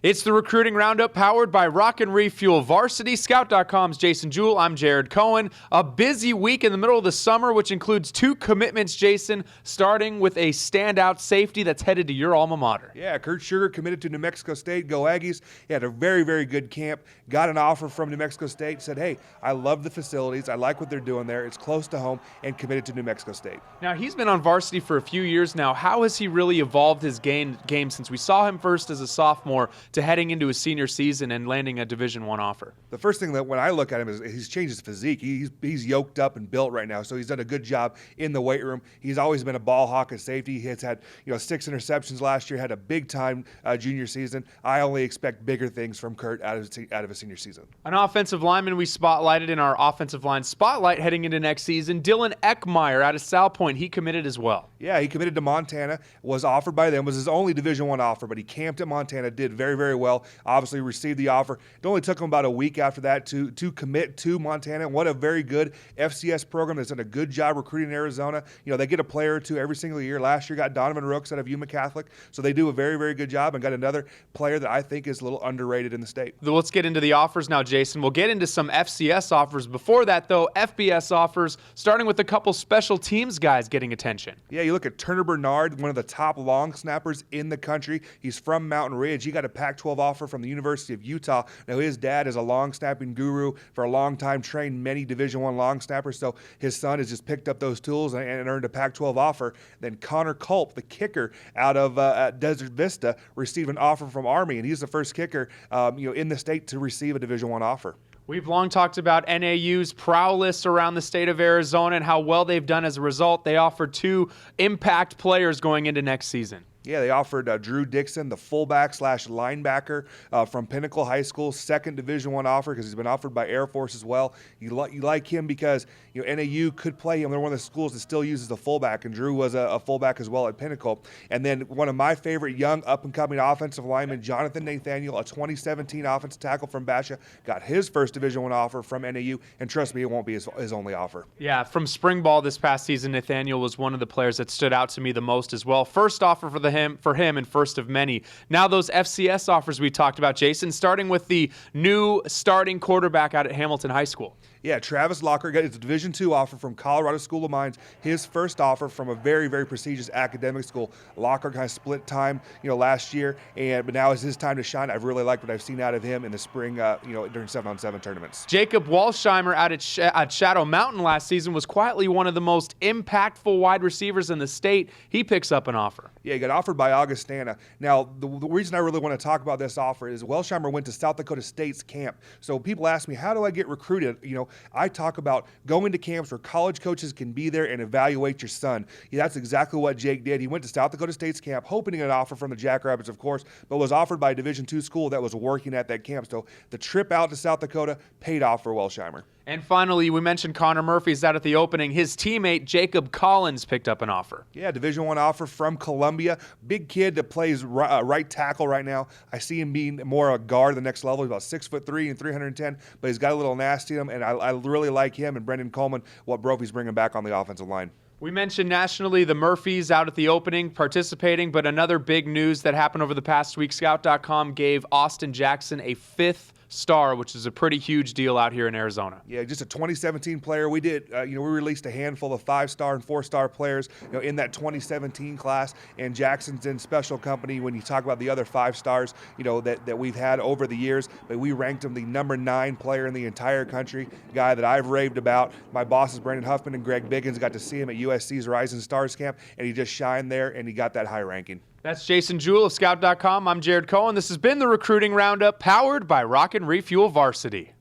It's the Recruiting Roundup powered by Rock and Refuel Varsity. Scout.com's Jason Jewell. I'm Jared Cohen. A busy week in the middle of the summer, which includes 2 commitments, Jason, starting with a standout safety that's headed to your alma mater. Yeah, Kurt Sugar committed to New Mexico State. Go Aggies. He had a very, very good camp. Got an offer from New Mexico State. Said, hey, I love the facilities. I like what they're doing there. It's close to home, and committed to New Mexico State. Now, he's been on varsity for a few years now. How has he really evolved his game since we saw him first as a sophomore to heading into his senior season and landing a Division I offer? The first thing that when I look at him is he's changed his physique. He's yoked up and built right now, so he's done a good job in the weight room. He's always been a ball hawk at safety. He has had 6 interceptions last year, had a big time junior season. I only expect bigger things from Kurt out of a senior season. An offensive lineman we spotlighted in our offensive line spotlight heading into next season, Dylan Eckmeyer out of South Point. He committed as well. Yeah, he committed to Montana, was offered by them, was his only Division I offer, but he camped at Montana, did very, very well. Obviously received the offer. It only took him about a week after that to commit to Montana. What a very good FCS program that's done a good job recruiting in Arizona. They get a player or two every single year. Last year got Donovan Rooks out of Yuma Catholic, so they do a very, very good job, and got another player that I think is a little underrated in the state. Let's get into the offers now, Jason. We'll get into some FCS offers. Before that, though, FBS offers, starting with a couple special teams guys getting attention. Yeah, you look at Turner Bernard, one of the top long snappers in the country. He's from Mountain Ridge. He got a Pac-12 offer from the University of Utah. Now, his dad is a long snapping guru for a long time, trained many Division I long snappers, so his son has just picked up those tools and earned a Pac-12 offer. Then Connor Culp, the kicker out of Desert Vista, received an offer from Army, and he's the first kicker in the state to receive a Division I offer. We've long talked about NAU's prowess around the state of Arizona and how well they've done as a result. They offered 2 impact players going into next season. Yeah, they offered Drew Dixon, the fullback/linebacker from Pinnacle High School, second Division I offer because he's been offered by Air Force as well. You like him because NAU could play him. They're one of the schools that still uses the fullback, and Drew was a fullback as well at Pinnacle. And then one of my favorite young up-and-coming offensive linemen, Jonathan Nathaniel, a 2017 offensive tackle from Basha, got his first Division I offer from NAU, and trust me, it won't be his only offer. Yeah, from spring ball this past season, Nathaniel was one of the players that stood out to me the most as well. First offer for him and first of many. Now those FCS offers we talked about, Jason, starting with the new starting quarterback out at Hamilton High School. Yeah, Travis Lockhart got his Division II offer from Colorado School of Mines, his first offer from a very, very prestigious academic school. Lockhart kind of split time, last year, but now is his time to shine. I've really liked what I've seen out of him in the spring, during 7-on-7 tournaments. Jacob Walsheimer out at Shadow Mountain last season was quietly one of the most impactful wide receivers in the state. He picks up an offer. Yeah, he got offered by Augustana. Now, the reason I really want to talk about this offer is Walsheimer went to South Dakota State's camp. So people ask me, how do I get recruited? I talk about going to camps where college coaches can be there and evaluate your son. Yeah, that's exactly what Jake did. He went to South Dakota State's camp, hoping to get an offer from the Jackrabbits, of course, but was offered by a Division II school that was working at that camp. So the trip out to South Dakota paid off for Walsheimer. And finally, we mentioned Connor Murphy's out at the opening. His teammate, Jacob Collins, picked up an offer. Yeah, Division I offer from Columbia. Big kid that plays right tackle right now. I see him being more a guard the next level. He's about 6'3" and 310, but he's got a little nasty in him, and I really like him and Brendan Coleman, what Brophy's bringing back on the offensive line. We mentioned nationally the Murphys out at the opening participating, but another big news that happened over the past week, Scout.com gave Austin Jackson a 5th star, which is a pretty huge deal out here in Arizona. Yeah, just a 2017 player. We did, we released a handful of 5-star and 4-star players, in that 2017 class, and Jackson's in special company when you talk about the other 5 stars, that we've had over the years. But we ranked him the number 9 player in the entire country, guy that I've raved about. My bosses, Brandon Huffman and Greg Biggins, got to see him at USC's Rising Stars camp, and he just shined there, and he got that high ranking. That's Jason Jewell of Scout.com. I'm Jared Cohen. This has been the Recruiting Roundup, powered by Rock and Refuel Varsity.